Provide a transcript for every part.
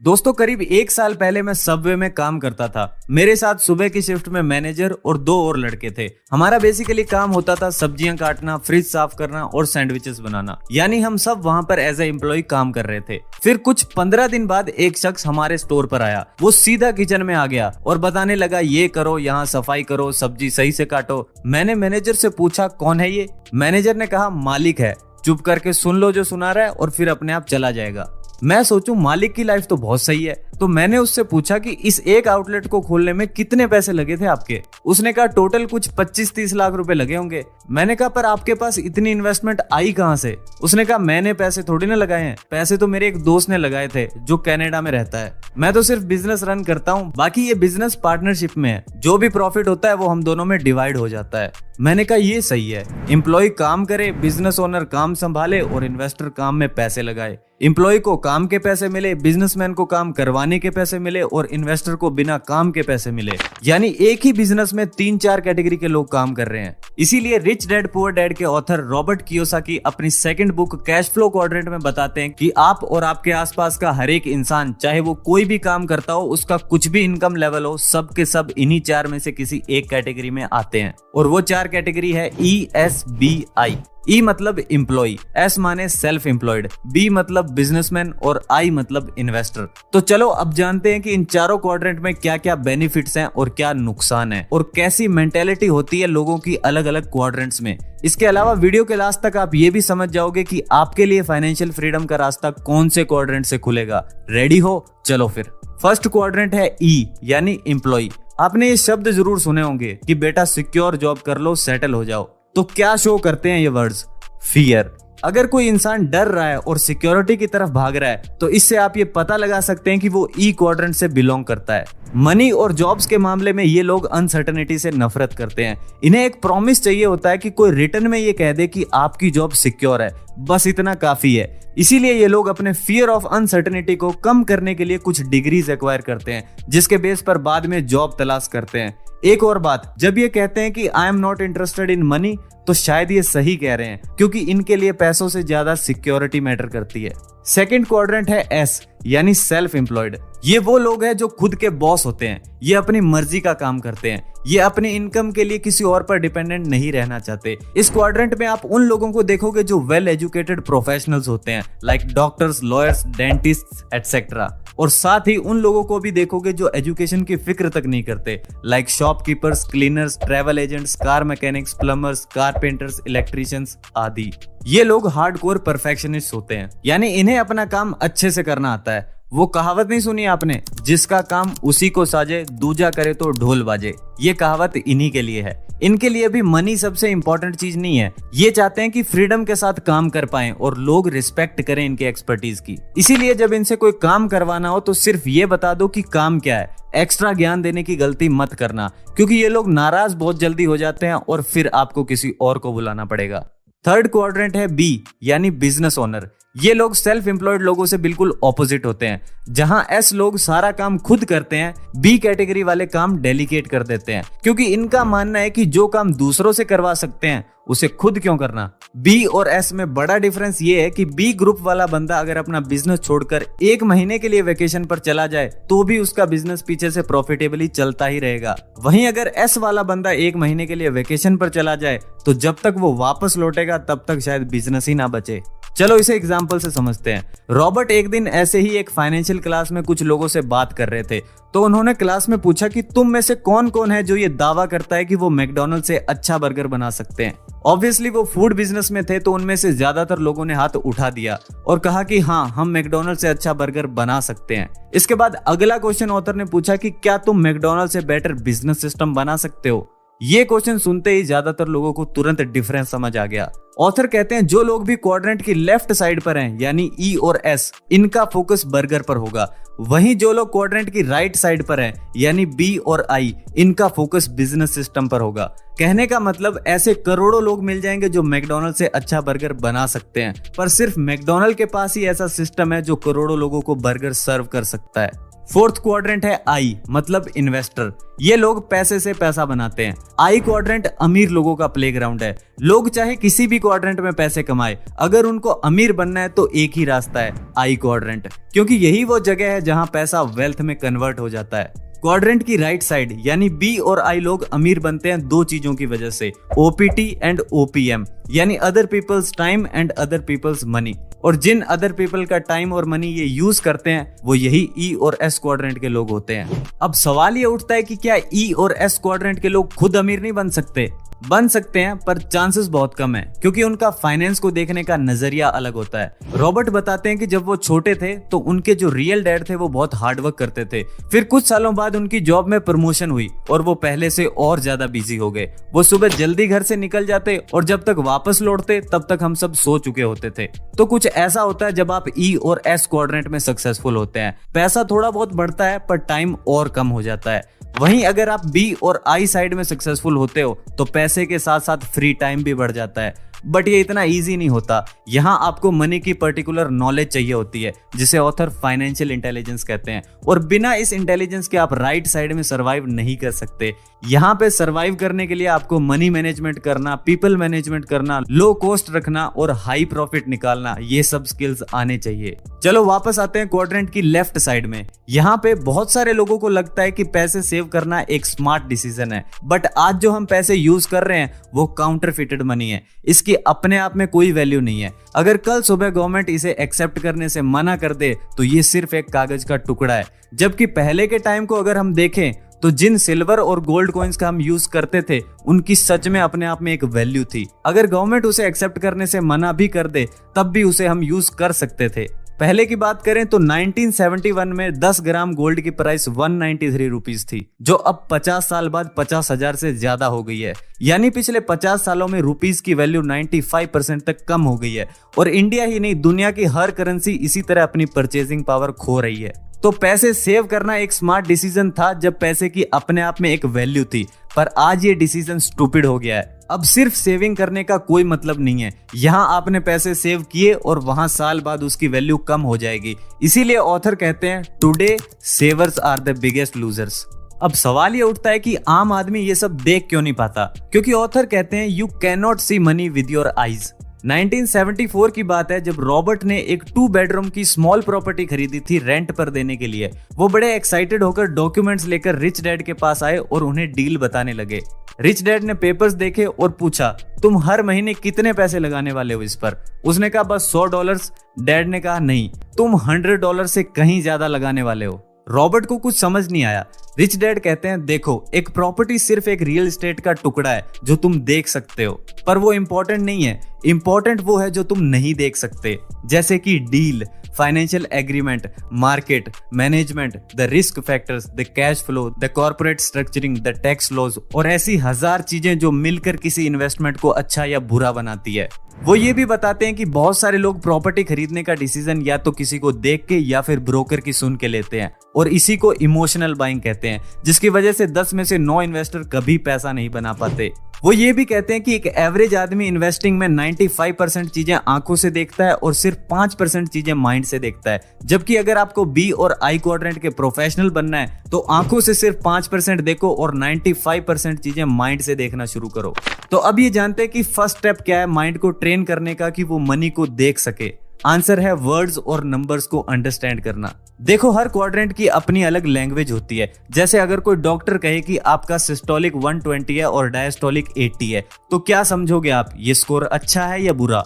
दोस्तों करीब 1 साल पहले मैं सबवे में काम करता था। मेरे साथ सुबह की शिफ्ट में मैनेजर और 2 और लड़के थे। हमारा बेसिकली काम होता था सब्जियां काटना, फ्रिज साफ करना और सैंडविचेस बनाना। यानी हम सब वहां पर एज ए एम्प्लॉय काम कर रहे थे। फिर कुछ 15 दिन बाद एक शख्स हमारे स्टोर पर आया। वो सीधा किचन में आ गया और बताने लगा ये करो, यहाँ सफाई करो, सब्जी सही से काटो। मैंने मैनेजर से पूछा कौन है ये? मैनेजर ने कहा मालिक है, चुप करके सुन लो जो सुना रहा है और फिर अपने आप चला जाएगा। मैं सोचूं मालिक की लाइफ तो बहुत सही है, तो मैंने उससे पूछा कि इस एक आउटलेट को खोलने में कितने पैसे लगे थे आपके? उसने कहा टोटल कुछ 25-30 लाख रुपए लगे होंगे। मैंने कहा पर आपके पास इतनी इन्वेस्टमेंट आई कहां से? उसने कहा मैंने पैसे थोड़ी ना लगाए हैं, पैसे तो मेरे एक दोस्त ने लगाए थे जो कनाडा में रहता है। मैं तो सिर्फ बिजनेस रन करता हूँ, बाकी ये बिजनेस पार्टनरशिप में है। जो भी प्रॉफिट होता है वो हम दोनों में डिवाइड हो जाता है। मैंने कहा ये सही है, एम्प्लॉय काम करे, बिजनेस ओनर काम संभाले और इन्वेस्टर काम में पैसे लगाए। एम्प्लॉय को काम के पैसे मिले, बिजनेसमैन को काम करवाने के पैसे मिले और इन्वेस्टर को बिना काम के पैसे मिले। यानी एक ही बिजनेस में 3-4 कैटेगरी के लोग काम कर रहे हैं। इसीलिए रिच डैड पुअर डैड के ऑथर रॉबर्ट कियोसाकी अपनी second book cash flow quadrant में बताते हैं कि आप और आपके आसपास का हर एक इंसान, चाहे वो कोई भी काम करता हो, उसका कुछ भी इनकम लेवल हो, सब के सब इन्हीं 4 में से किसी एक कैटेगरी में आते हैं। और वो 4 कैटेगरी है ESBI। E मतलब एम्प्लॉय, S माने सेल्फ एम्प्लॉयड, B मतलब बिजनेसमैन और I मतलब इन्वेस्टर। तो चलो अब जानते हैं कि इन चारों क्वाड्रेंट में क्या क्या बेनिफिट्स हैं और क्या नुकसान है और कैसी मेंटेलिटी होती है लोगों की अलग अलग क्वाड्रेंट्स में। इसके अलावा वीडियो के लास्ट तक आप ये भी समझ जाओगे कि आपके लिए फाइनेंशियल फ्रीडम का रास्ता कौन से क्वाड्रेंट से खुलेगा। रेडी हो? चलो फिर। फर्स्ट क्वाड्रेंट है E यानी एम्प्लॉय। आपने ये शब्द जरूर सुने होंगे कि बेटा सिक्योर जॉब कर लो, सेटल हो जाओ। तो क्या शो करते हैं ये वर्ड्स? फियर। अगर कोई इंसान डर रहा है और सिक्योरिटी की तरफ भाग रहा है तो इससे आप ये पता लगा सकते हैं कि वो ई क्वाड्रेंट से बिलोंग करता है। मनी और जॉब्स के मामले में ये लोग अनसर्टेनिटी से नफरत करते हैं। इन्हें एक प्रॉमिस चाहिए होता है कि कोई रिटर्न में ये कह दे कि आपकी जॉब सिक्योर है, बस इतना काफी है। इसीलिए ये लोग अपने फियर ऑफ अनसर्टेनिटी को कम करने के लिए कुछ डिग्रीज एक्वायर करते हैं, जिसके बेस पर बाद में जॉब तलाश करते हैं। एक और बात, जब ये कहते हैं कि I am not interested in money, तो शायद ये सही कह रहे हैं, क्योंकि इनके लिए पैसों से ज्यादा सिक्योरिटी मैटर करती है। सेकंड क्वाड्रेंट है S यानी सेल्फ एम्प्लॉयड। ये वो लोग हैं जो खुद के बॉस होते हैं। ये अपनी मर्जी का काम करते हैं। ये अपनी इनकम के लिए किसी और पर डिपेंडेंट नहीं रहना चाहते। इस क्वाड्रेंट में आप उन लोगों को देखोगे जो वेल एजुकेटेड प्रोफेशनल्स होते हैं, like doctors, lawyers, dentist etcetera. और साथ ही उन लोगों को भी देखोगे जो एजुकेशन की फिक्र तक नहीं करते, like shopkeepers, cleaners, travel agents, car mechanics, plumbers, carpenters, electricians आदि। ये लोग हार्डकोर परफेक्शनिस्ट होते हैं, यानी इन्हें अपना काम अच्छे से करना आता है। वो कहावत नहीं सुनी आपने, जिसका काम उसी को साजे, दूजा करे तो ढोल बाजे। ये कहावत इन्हीं के लिए है। इनके लिए भी मनी सबसे इंपॉर्टेंट चीज नहीं है। ये चाहते हैं कि फ्रीडम के साथ काम कर पाएं और लोग रिस्पेक्ट करें इनके एक्सपर्टीज की। इसीलिए जब इनसे कोई काम करवाना हो तो सिर्फ ये बता दो कि काम क्या है। एक्स्ट्रा ज्ञान देने की गलती मत करना, क्योंकि ये लोग नाराज बहुत जल्दी हो जाते हैं और फिर आपको किसी और को बुलाना पड़ेगा। थर्ड क्वाड्रेंट है B यानी बिजनेस ओनर। ये लोग सेल्फ एम्प्लॉयड लोगों से बिल्कुल ऑपोजिट होते हैं। जहां S लोग सारा काम खुद करते हैं, B कैटेगरी वाले काम डेलीगेट कर देते हैं, क्योंकि इनका मानना है कि जो काम दूसरों से करवा सकते हैं उसे खुद क्यों करना। B और S में बड़ा डिफरेंस ये है कि B ग्रुप वाला बंदा अगर अपना बिजनेस छोड़कर 1 महीने के लिए वेकेशन पर चला जाए तो भी उसका बिजनेस पीछे से प्रॉफिटेबली चलता ही रहेगा। वहीं अगर S वाला बंदा 1 महीने के लिए वेकेशन पर चला जाए तो जब तक वो वापस लौटेगा तब तक शायद बिजनेस ही ना बचे। चलो इसे एग्जाम्पल से समझते हैं। रॉबर्ट एक दिन ऐसे ही एक फाइनेंशियल क्लास में कुछ लोगों से बात कर रहे थे, तो उन्होंने क्लास में पूछा कि तुम में से कौन कौन है जो ये दावा करता है कि वो मैकडॉनल्ड से अच्छा बर्गर बना सकते हैं। ऑब्वियसली वो फूड बिजनेस में थे, तो उनमें से ज्यादातर लोगों ने हाथ उठा दिया और कहा कि हाँ, हम मैकडॉनल्ड से अच्छा बर्गर बना सकते हैं। इसके बाद अगला क्वेश्चन ऑथर ने पूछा कि क्या तुम मैकडॉनल्ड से बेटर बिजनेस सिस्टम बना सकते हो। ये क्वेश्चन सुनते ही ज्यादातर लोगों को तुरंत डिफरेंस समझ आ गया। ऑथर कहते हैं जो लोग भी क्वाड्रेंट की लेफ्ट साइड पर हैं, यानी E और S, इनका फोकस बर्गर पर होगा। वहीं जो लोग क्वाड्रेंट की राइट साइड पर हैं, यानी B और I, इनका फोकस बिजनेस सिस्टम पर होगा। कहने का मतलब ऐसे करोड़ों लोग मिल जाएंगे जो मैकडॉनल्ड से अच्छा बर्गर बना सकते हैं, पर सिर्फ मैकडॉनल्ड के पास ही ऐसा सिस्टम है जो करोड़ों लोगों को बर्गर सर्व कर सकता है। फोर्थ क्वाड्रेंट है आई, मतलब इन्वेस्टर। ये लोग पैसे से पैसा बनाते हैं। आई क्वाड्रेंट अमीर लोगों का प्लेग्राउंड है। लोग चाहे किसी भी क्वाड्रेंट में पैसे कमाए, अगर उनको अमीर बनना है तो एक ही रास्ता है, आई क्वाड्रेंट, क्योंकि यही वो जगह है जहां पैसा वेल्थ में कन्वर्ट हो जाता है। क्वाड्रेंट की राइट साइड यानी बी और आई लोग अमीर बनते हैं दो चीजों की वजह से, ओपीटी एंड ओपीएम, यानी other people's time and other people's money. और जिन अदर पीपल का टाइम और मनी ये यूज करते हैं वो यही ई और एस क्वाड्रेंट के लोग होते हैं। अब सवाल ये उठता है कि क्या ई और एस क्वाड्रेंट के लोग खुद अमीर नहीं बन सकते? बन सकते हैं, पर चांसेस बहुत कम है, क्योंकि उनका फाइनेंस को देखने का नजरिया अलग होता है। रॉबर्ट बताते हैं कि जब वो छोटे थे तो उनके जो रियल डैड थे वो बहुत हार्डवर्क करते थे। फिर कुछ सालों बाद उनकी जॉब में प्रमोशन हुई और वो पहले से और ज्यादा बिजी हो गए। वो सुबह जल्दी घर से निकल जाते और जब तक वापस लौटते तब तक हम सब सो चुके होते थे। तो कुछ ऐसा होता है जब आप ई और एस क्वाड्रेंट में सक्सेसफुल होते हैं। पैसा थोड़ा बहुत बढ़ता है पर टाइम और कम हो जाता है। वहीं अगर आप बी और आई साइड में सक्सेसफुल होते हो तो पैसे के साथ साथ फ्री टाइम भी बढ़ जाता है। बट ये इतना इजी नहीं होता। यहाँ आपको मनी की पर्टिकुलर नॉलेज चाहिए होती है, जिसे ऑथर फाइनेंशियल इंटेलिजेंस कहते हैं। और बिना इस इंटेलिजेंस के आप राइट साइड में सरवाइव नहीं कर सकते। यहाँ पे सरवाइव करने के लिए आपको मनी मैनेजमेंट करना, पीपल मैनेजमेंट करना, लो कॉस्ट रखना और हाई प्रॉफिट निकालना, ये सब स्किल्स आने चाहिए। चलो वापस आते हैं क्वाड्रेंट की लेफ्ट साइड में। यहाँ पे बहुत सारे लोगों को लगता है कि पैसे सेव करना एक स्मार्ट डिसीजन है, बट आज जो हम पैसे यूज कर रहे हैं वो काउंटरफिटेड मनी है। इसकी अपने आप में कोई वैल्यू नहीं है। अगर कल सुबह गवर्नमेंट इसे एक्सेप्ट करने से मना कर दे तो ये सिर्फ एक कागज का टुकड़ा है। जबकि पहले के टाइम को अगर हम देखें तो जिन सिल्वर और गोल्ड कॉइन्स का हम यूज करते थे उनकी सच में अपने आप में एक वैल्यू थी। अगर गवर्नमेंट उसे एक्सेप्ट करने से मना भी कर दे तब भी उसे हम यूज कर सकते थे। पहले की बात करें तो 1971 में 10 ग्राम गोल्ड की प्राइस 193 रुपीस थी, जो अब 50 साल बाद 50,000 से ज्यादा हो गई है। यानी पिछले 50 सालों में रुपीस की वैल्यू 95% तक कम हो गई है। और इंडिया ही नहीं, दुनिया की हर करेंसी इसी तरह अपनी परचेजिंग पावर खो रही है। तो पैसे सेव करना एक स्मार्ट डिसीजन था जब पैसे की अपने आप में एक वैल्यू थी, पर आज ये डिसीजन स्टूपिड हो गया है। अब सिर्फ सेविंग करने का कोई मतलब नहीं है। यहाँ आपने पैसे सेव किए और वहां साल बाद उसकी वैल्यू कम हो जाएगी। इसीलिए ऑथर कहते हैं today savers are the biggest losers. अब सवाल ये उठता है कि आम आदमी ये सब देख क्यों नहीं पाता? क्योंकि ऑथर कहते हैं you can not see money with your eyes. 1974 की बात है जब रॉबर्ट ने एक 2 बेडरूम की स्मॉल प्रॉपर्टी खरीदी थी रेंट पर देने के लिए। वो बड़े एक्साइटेड होकर डॉक्यूमेंट्स लेकर रिच डैड के पास आए और उन्हें डील बताने लगे। रिच डैड ने पेपर्स देखे और पूछा, तुम हर महीने कितने पैसे लगाने वाले हो इस पर? उसने कहा बस $100। डैड ने कहा नहीं, तुम $100 से कहीं ज्यादा लगाने वाले हो। रॉबर्ट को कुछ समझ नहीं आया। रिच डैड कहते हैं देखो, एक प्रॉपर्टी सिर्फ एक रियल एस्टेट का टुकड़ा है जो तुम देख सकते हो, पर वो इंपॉर्टेंट नहीं है। इंपॉर्टेंट वो है जो तुम नहीं देख सकते, जैसे कि deal, financial agreement, market, management, the risk factors, the cash flow, the corporate structuring, the tax laws और ऐसी हजार चीजें जो मिलकर किसी इन्वेस्टमेंट को अच्छा या बुरा बनाती है। वो ये भी बताते हैं कि बहुत सारे लोग प्रॉपर्टी खरीदने का डिसीजन या तो किसी को देख के या फिर ब्रोकर की सुन के लेते हैं, और इसी को इमोशनल बाइंग कहते हैं, जिसकी वजह से 10 में से 9 इन्वेस्टर कभी पैसा नहीं बना पाते। वो ये भी कहते हैं कि एक एवरेज आदमी इन्वेस्टिंग में 95% चीजें आंखों से देखता है और सिर्फ 5% चीजें माइंड से देखता है। जबकि अगर आपको बी और आई क्वाड्रेंट के प्रोफेशनल बनना है तो आंखों से सिर्फ 5% देखो और 95% चीजें माइंड से देखना शुरू करो। तो अब ये जानते हैं कि फर्स्ट स्टेप क्या है माइंड को ट्रेन करने का कि वो मनी को देख सके। आंसर है वर्ड्स और नंबर्स को अंडरस्टैंड करना। देखो, हर क्वाड्रेंट की अपनी अलग लैंग्वेज होती है। जैसे अगर कोई डॉक्टर कहे कि आपका सिस्टोलिक 120 है और डायस्टोलिक 80 है, तो क्या समझोगे आप, ये स्कोर अच्छा है या बुरा?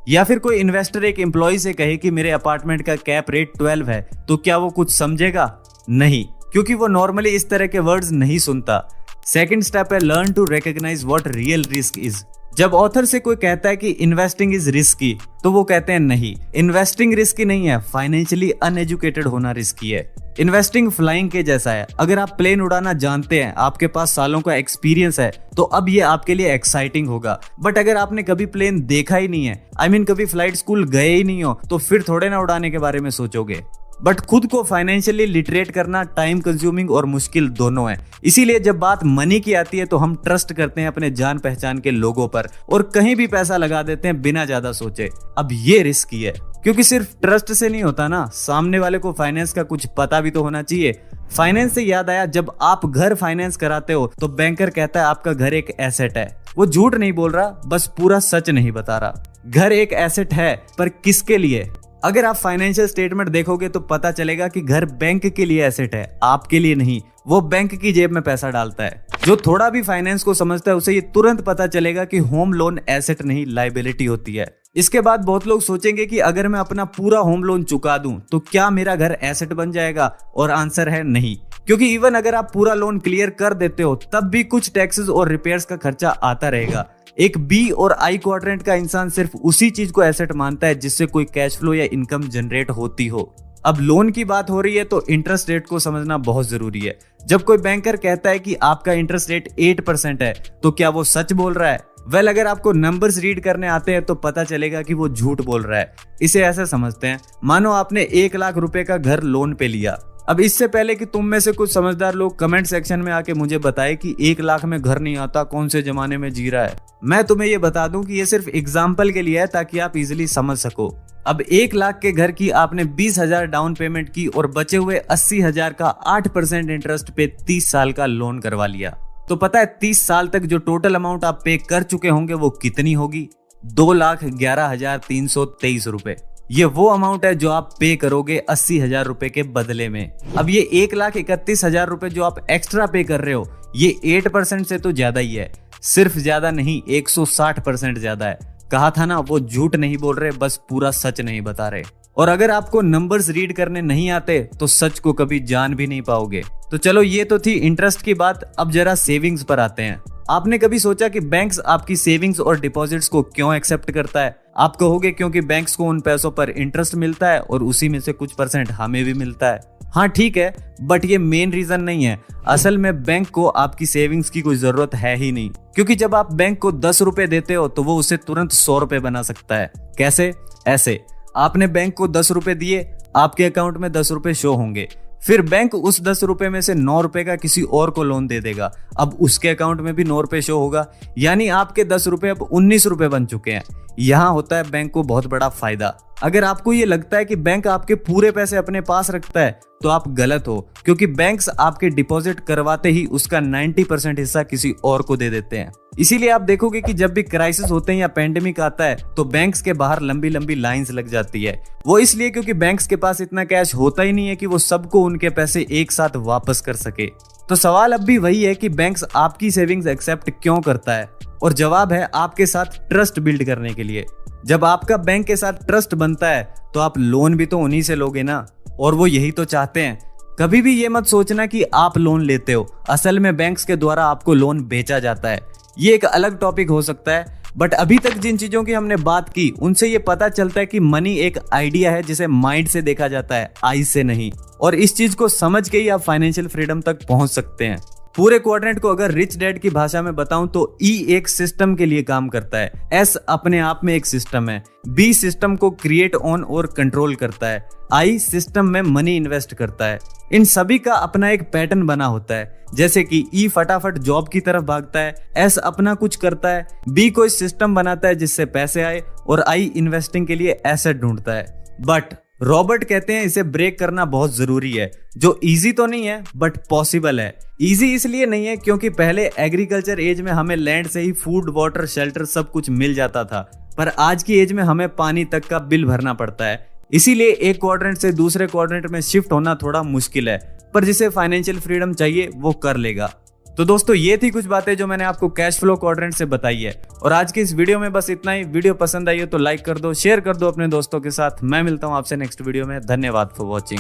या फिर कोई इन्वेस्टर एक एम्प्लॉय से कहे कि मेरे अपार्टमेंट का कैप रेट 12 है, तो क्या वो कुछ समझेगा? नहीं, क्योंकि वो नॉर्मली इस तरह के वर्ड्स नहीं सुनता। सेकंड स्टेप है learn to recognise what real risk is. जब ऑथर से कोई कहता है कि इन्वेस्टिंग इज रिस्की, तो वो कहते हैं नहीं, इन्वेस्टिंग रिस्की नहीं है, फाइनेंशियली अनएजुकेटेड होना रिस्की है। इन्वेस्टिंग फ्लाइंग के जैसा है। अगर आप प्लेन उड़ाना जानते हैं, आपके पास सालों का एक्सपीरियंस है, तो अब ये आपके लिए एक्साइटिंग होगा। बट अगर आपने कभी प्लेन देखा ही नहीं है, कभी फ्लाइट स्कूल गए ही नहीं हो, तो फिर थोड़े ना उड़ाने के बारे में सोचोगे। बट खुद को फाइनेंशियली लिटरेट करना टाइम कंज्यूमिंग और मुश्किल दोनों है। इसीलिए जब बात मनी की आती है तो हम ट्रस्ट करते हैं अपने जान पहचान के लोगों पर और कहीं भी पैसा लगा देते हैं बिना ज्यादा सोचे। अब ये रिस्की है, क्योंकि सिर्फ ट्रस्ट से नहीं होता ना, सामने वाले को फाइनेंस का कुछ पता भी तो होना चाहिए। फाइनेंस से याद आया, जब आप घर फाइनेंस कराते हो तो बैंकर कहता है आपका घर एक एसेट है। वो झूठ नहीं बोल रहा, बस पूरा सच नहीं बता रहा। घर एक एसेट है, पर किसके लिए? अगर आप फाइनेंशियल स्टेटमेंट देखोगे तो पता चलेगा कि घर बैंक के लिए एसेट है, आपके लिए नहीं। वो बैंक की जेब में पैसा डालता है। जो थोड़ा भी फाइनेंस को समझता है उसे ये तुरंत पता चलेगा कि होम लोन एसेट नहीं, लायबिलिटी होती है। इसके बाद बहुत लोग सोचेंगे कि अगर मैं अपना पूरा होम लोन चुका दूं तो क्या मेरा घर एसेट बन जाएगा? और आंसर है नहीं, क्योंकि इवन अगर आप पूरा लोन क्लियर कर देते हो तब भी कुछ टैक्सेस और रिपेयर्स का खर्चा आता रहेगा। एक बी और आई क्वाड्रेंट का इंसान सिर्फ उसी चीज को एसेट मानता है जिससे कोई कैश फ्लो या इनकम जनरेट होती हो। अब लोन की बात हो रही है तो इंटरेस्ट रेट को समझना बहुत जरूरी है। जब कोई बैंकर कहता है कि आपका इंटरेस्ट रेट 8% है तो क्या वो सच बोल रहा है? वेल, अगर आपको नंबर्स रीड करने आते हैं तो पता चलेगा कि वो झूठ बोल रहा है। इसे ऐसे समझते हैं, मानो आपने 1 लाख रुपए का घर लोन पे लिया। अब इससे पहले कि तुम में से कुछ समझदार लोग कमेंट सेक्शन में आके मुझे बताए कि 1 लाख में घर नहीं आता, कौन से जमाने में जी रहा है, मैं तुम्हें ये बता दूं कि ये सिर्फ एग्जाम्पल के लिए है ताकि आप इजिली समझ सको। अब 1 लाख के घर की आपने 20,000 डाउन पेमेंट की और बचे हुए 80,000 का 8% इंटरेस्ट पे 30 साल का लोन करवा लिया। तो पता है 30 साल तक जो टोटल अमाउंट आप पे कर चुके होंगे वो कितनी होगी? 2,11,323 रुपए। ये वो अमाउंट है जो आप पे करोगे 80,000 रुपए के बदले में। अब ये 1,31,000 रुपए जो आप एक्स्ट्रा पे कर रहे हो, ये 8% से तो ज्यादा ही है। सिर्फ ज्यादा नहीं, 160% ज्यादा है। कहा था ना, वो झूठ नहीं बोल रहे, बस पूरा सच नहीं बता रहे। और अगर आपको नंबर्स रीड करने नहीं आते तो सच को कभी जान भी नहीं पाओगे। तो चलो, ये तो थी इंटरेस्ट की बात। अब जरा सेविंग्स पर आते हैं। आपने कभी सोचा कि बैंक्स आपकी सेविंग्स और डिपॉजिट्स को क्यों एक्सेप्ट करता है? आप कहोगे क्योंकि बैंक्स को उन पैसों पर इंटरेस्ट मिलता है और उसी में से कुछ % हमें भी मिलता है। हाँ ठीक है, बट ये मेन रीजन नहीं है। असल में बैंक को आपकी सेविंग्स की कोई जरूरत है ही नहीं, क्योंकि जब आप बैंक को 10 रुपए देते हो तो वो उसे तुरंत 100 रुपए बना सकता है। कैसे? ऐसे, आपने बैंक को 10 रुपए दिए, आपके अकाउंट में 10 रुपए शो होंगे। फिर बैंक उस 10 रुपए में से 9 रुपए का किसी और को लोन दे देगा। अब उसके अकाउंट में भी 9 रुपए शो होगा, यानी आपके 10 रुपए अब 19 रुपए बन चुके हैं। यहाँ होता है बैंक को बहुत बड़ा फायदा। अगर आपको ये लगता है कि बैंक आपके पूरे पैसे अपने पास रखता है तो आप गलत हो, क्योंकि बैंक्स आपके डिपॉजिट करवाते ही उसका 90% हिस्सा किसी और को दे देते हैं। इसीलिए आप देखोगे कि जब भी क्राइसिस होते हैं या पेंडेमिक आता है तो बैंक्स के बाहर लंबी लंबी लाइंस लग जाती है। वो इसलिए क्योंकि बैंक्स के पास इतना कैश होता ही नहीं है कि वो सबको उनके पैसे एक साथ वापस कर सके। तो सवाल अब भी वही है कि बैंक्स आपकी सेविंग्स एक्सेप्ट क्यों करता है? और जवाब है आपके साथ ट्रस्ट बिल्ड करने के लिए। जब आपका बैंक के साथ ट्रस्ट बनता है तो आप लोन भी तो उन्हीं से लोगे ना, और वो यही तो चाहते हैं। कभी भी ये मत सोचना कि आप लोन लेते हो, असल में बैंक्स के द्वारा आपको लोन बेचा जाता है। ये एक अलग टॉपिक हो सकता है, बट अभी तक जिन चीजों की हमने बात की उनसे ये पता चलता है कि मनी एक आइडिया है जिसे माइंड से देखा जाता है, आई से नहीं। और इस चीज को समझ के ही आप फाइनेंशियल फ्रीडम तक पहुंच सकते हैं। पूरे क्वाड्रेंट को अगर रिच डैड की भाषा में बताऊं तो ई एक सिस्टम के लिए काम करता है, एस अपने आप में एक सिस्टम है, बी सिस्टम को क्रिएट ऑन और कंट्रोल करता है, आई सिस्टम में मनी इन्वेस्ट करता है। इन सभी का अपना एक पैटर्न बना होता है, जैसे कि ई फटाफट जॉब की तरफ भागता है, एस अपना कुछ करता है, बी कोई सिस्टम बनाता है जिससे पैसे आए, और आई इन्वेस्टिंग के लिए एसेट ढूंढता है। बट रॉबर्ट कहते हैं इसे ब्रेक करना बहुत जरूरी है, जो इजी तो नहीं है बट पॉसिबल है। इजी इसलिए नहीं है क्योंकि पहले एग्रीकल्चर एज में हमें लैंड से ही फूड, वाटर, शेल्टर सब कुछ मिल जाता था, पर आज की एज में हमें पानी तक का बिल भरना पड़ता है। इसीलिए एक क्वाड्रेंट से दूसरे क्वाड्रेंट में शिफ्ट होना थोड़ा मुश्किल है, पर जिसे फाइनेंशियल फ्रीडम चाहिए वो कर लेगा। तो दोस्तों, ये थी कुछ बातें जो मैंने आपको कैश फ्लो क्वाड्रेंट से बताई है। और आज की इस वीडियो में बस इतना ही। वीडियो पसंद आई हो तो लाइक कर दो, शेयर कर दो अपने दोस्तों के साथ। मैं मिलता हूं आपसे नेक्स्ट वीडियो में। धन्यवाद फॉर वॉचिंग।